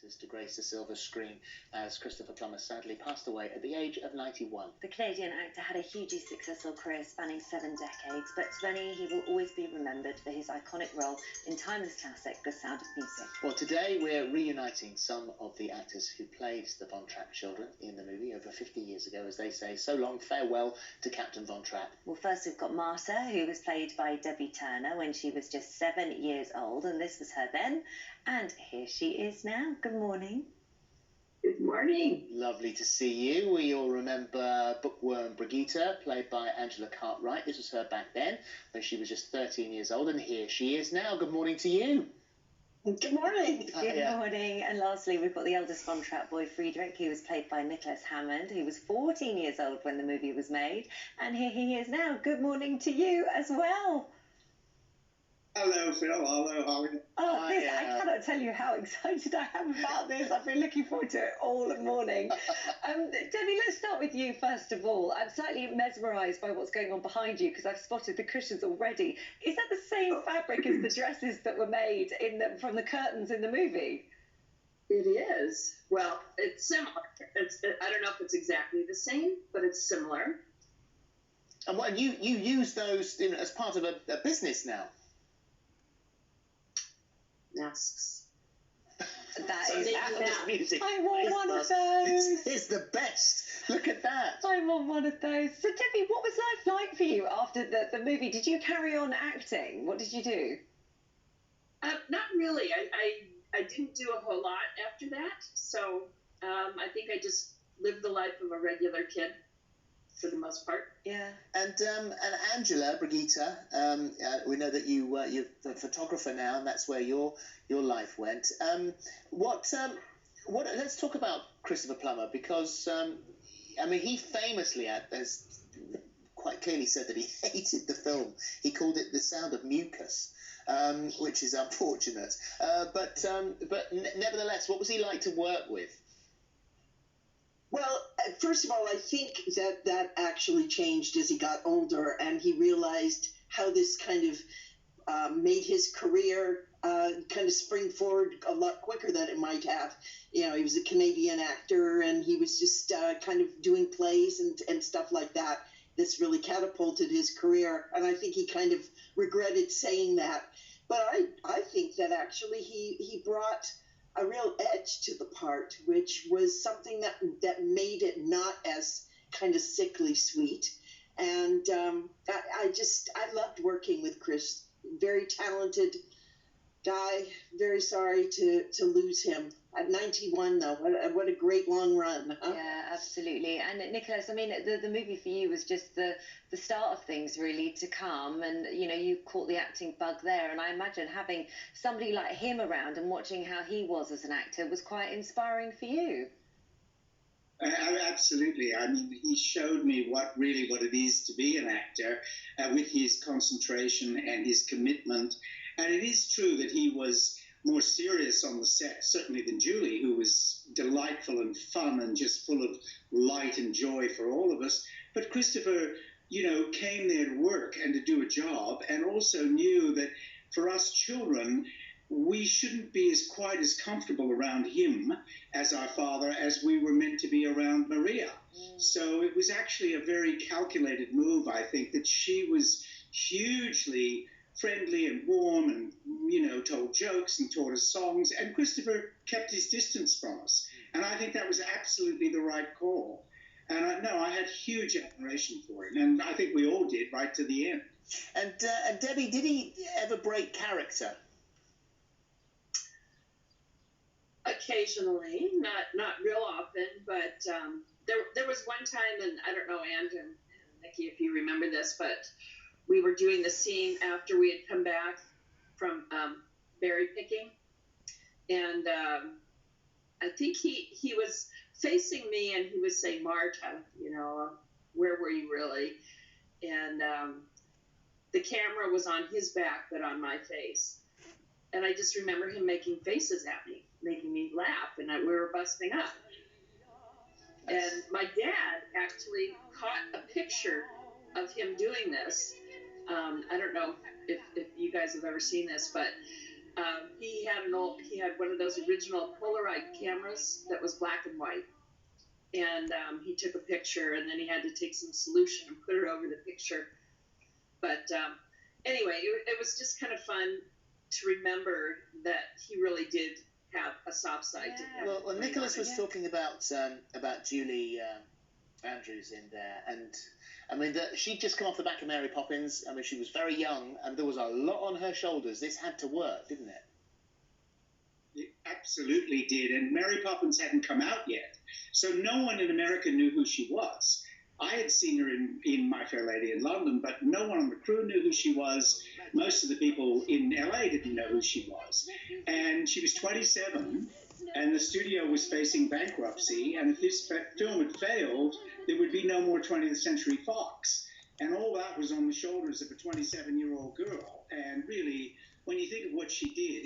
actors to grace the silver screen as Christopher Plummer sadly passed away at the age of 91. The Canadian actor had a hugely successful career spanning 7 decades, but to many he will always be remembered for his iconic role in timeless classic The Sound of Music. Well, today we're reuniting some of the actors who played the Von Trapp children in the movie over 50 years ago, as they say. So long, farewell to Captain Von Trapp. Well, first we've got Marta, who was played by Debbie Turner when she was just 7 years old, and this was her then. And here she is now. Good morning. Good morning. Lovely to see you. We all remember bookworm Brigitte, played by Angela Cartwright. This was her back then, when she was just 13 years old, and here she is now. Good morning to you. Good morning. Good morning. And lastly, we've got the eldest Von Trapp boy, Friedrich, who was played by Nicholas Hammond, who was 14 years old when the movie was made. And here he is now. Good morning to you as well. Hello, Phil. Hello, Holly. Oh, I cannot tell you how excited I am about this. I've been looking forward to it all morning. Debbie, let's start with you first of all. I'm slightly mesmerised by what's going on behind you because I've spotted the cushions already. Is that the same fabric as the dresses that were made from the curtains in the movie? It is. Well, it's similar. I don't know if it's exactly the same, but it's similar. And you use those as part of a business now? Masks. That is music. I want one of those. It's the best. Look at that. I want one of those. So, Debbie, what was life like for you after the movie? Did you carry on acting? What did you do? Not really. I didn't do a whole lot after that. So I think I just lived the life of a regular kid for the most part. Yeah. And Angela, Brigitte, we know that you're a photographer now, and that's where your life went. Let's talk about Christopher Plummer, because he famously has quite clearly said that he hated the film. He called it The Sound of Mucus, which is unfortunate. But nevertheless, what was he like to work with? Well, first of all, I think that actually changed as he got older, and he realized how this kind of made his career kind of spring forward a lot quicker than it might have. You know, he was a Canadian actor, and he was just kind of doing plays and stuff like that. This really catapulted his career, and I think he kind of regretted saying that. But I think that actually he brought a real edge to the part, which was something that made it not as kind of sickly sweet. And I loved working with Chris. Very talented guy. Very sorry to lose him at 91, though. What a great long run. Huh? Yeah, absolutely. And Nicholas, the movie for you was just the start of things really to come, and you caught the acting bug there, and I imagine having somebody like him around and watching how he was as an actor was quite inspiring for you. Absolutely. He showed me what it is to be an actor, with his concentration and his commitment. And it is true that he was more serious on the set, certainly, than Julie, who was delightful and fun and just full of light and joy for all of us. But Christopher, came there to work and to do a job, and also knew that for us children, we shouldn't be quite as comfortable around him as our father as we were meant to be around Maria. So it was actually a very calculated move, I think, that she was hugely friendly and warm and, told jokes and taught us songs, and Christopher kept his distance from us. And I think that was absolutely the right call. And I had huge admiration for him, and I think we all did right to the end. And Debbie, did he ever break character? Occasionally, not real often, but there was one time, and I don't know, Anne and Nikki, if you remember this, but we were doing the scene after we had come back from berry picking, and I think he was facing me, and he was saying, "Marta, where were you really?" And the camera was on his back, but on my face. And I just remember him making faces at me, making me laugh, and we were busting up. And my dad actually caught a picture of him doing this. I don't know if you guys have ever seen this, but He had one of those original Polaroid cameras that was black and white, and he took a picture, and then he had to take some solution and put it over the picture. But anyway, it was just kind of fun to remember that he really did have a soft side to him. Well, Nicholas was talking about Julie Andrews in there, and I mean she'd just come off the back of Mary Poppins. I mean, she was very young, and there was a lot on her shoulders. This had to work, didn't it? It absolutely did, and Mary Poppins hadn't come out yet, so no one in America knew who she was. I had seen her in My Fair Lady in London, but no one on the crew knew who she was. Most of the people in LA didn't know who she was. And she was 27, and the studio was facing bankruptcy, and if this film had failed, there would be no more 20th Century Fox. And all that was on the shoulders of a 27-year-old girl. And really, when you think of what she did,